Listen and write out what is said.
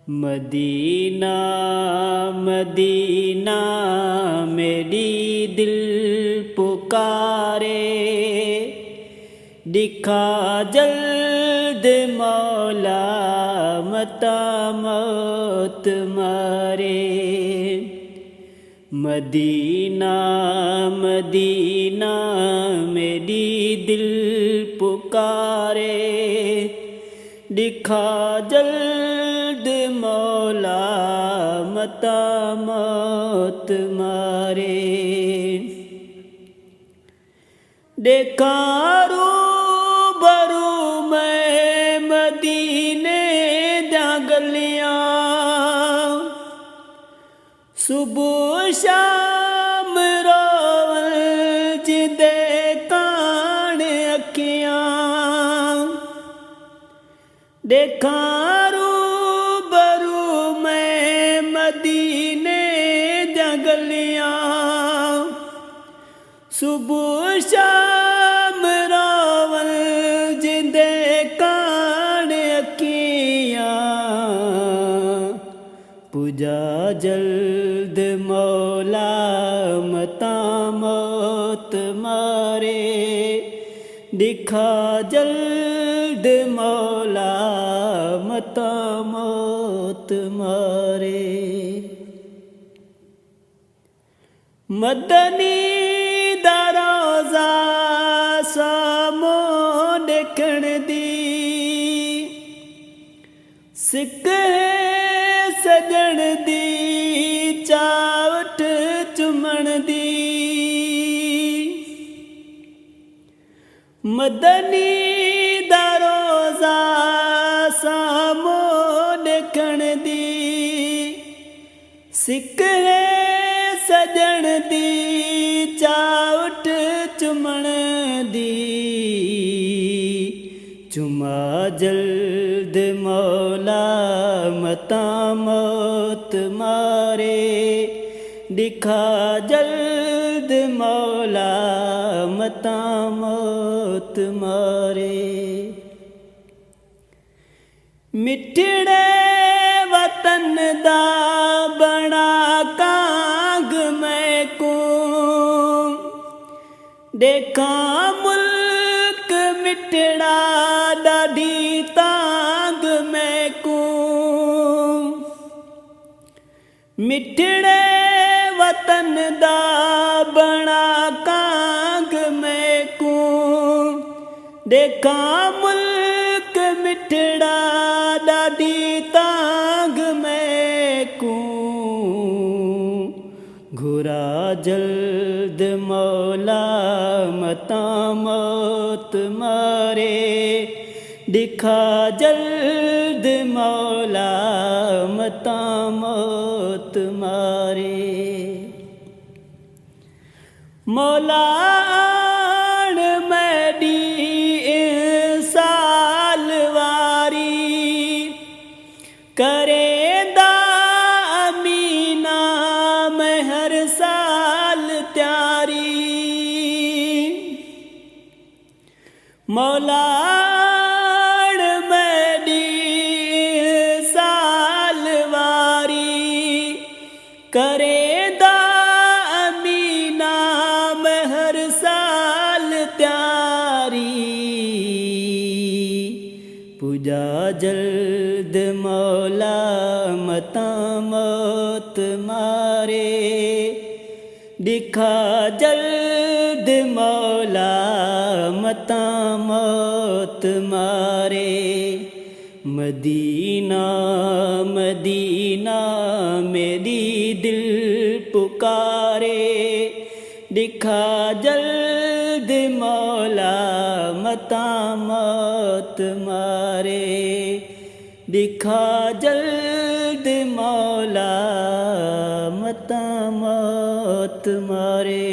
Medina Medina मेरी दिल पुकारे, दिखा जल्द मौला मता मौत मारे। मदीना मदीना मेरी दिल पुकारे, दिखा जल्द मौला मता मौत मारे। देखा रूबरू मैं मदीने दा गलियां, सुबह शाम रोवल जिदे कान अखियां। देखा रूबरू मैं मदीने दा गलियां, सुबह शाम रोवल जिदे कान अखियां। पूजा जल्द मौला मता मौत मारे, दिखा जल्द मौला मता मौत मारे। मदनी दा रोज़ा सामो देखण दी, सिक है सजण दी चावट चुमण दी। मदनी दा रोज़ा सामो देखण दी, सिक है सजण दी चावट चुमण दी। चुमा जल्द मौला मता मौत मारे, दिखा जल्द मौला मता मौत मारे। मिठड़े वतन दा बड़ा कांग मैं को, देखा मुल्क मिठड़ा डाढी तांग मैं को। मिठड़े वतन दा बड़ा कांग मैं को, देखा मुल्क मिठड़ा डाढी तांग मैं को। घुरा जल्द मौला मता मौत मारे, दिखा जल्द मौला मता मौत मारे। मौला आन मैडी साल वारी, करेंदा अमीना मैं हर साल त्यारी। मौला आन मैडी साल वारी, करेंदा अमीना मैं हर साल त्यारी। पूजा जल्द मौला मता मौत मारे, दिखा जल्द मौला मता मौत मारे। मदीना मदीना मेरी दिल पुकारे, दिखा जल्द मौला मता मौत मारे। दिखा जल्द मौला मता मौत मारे।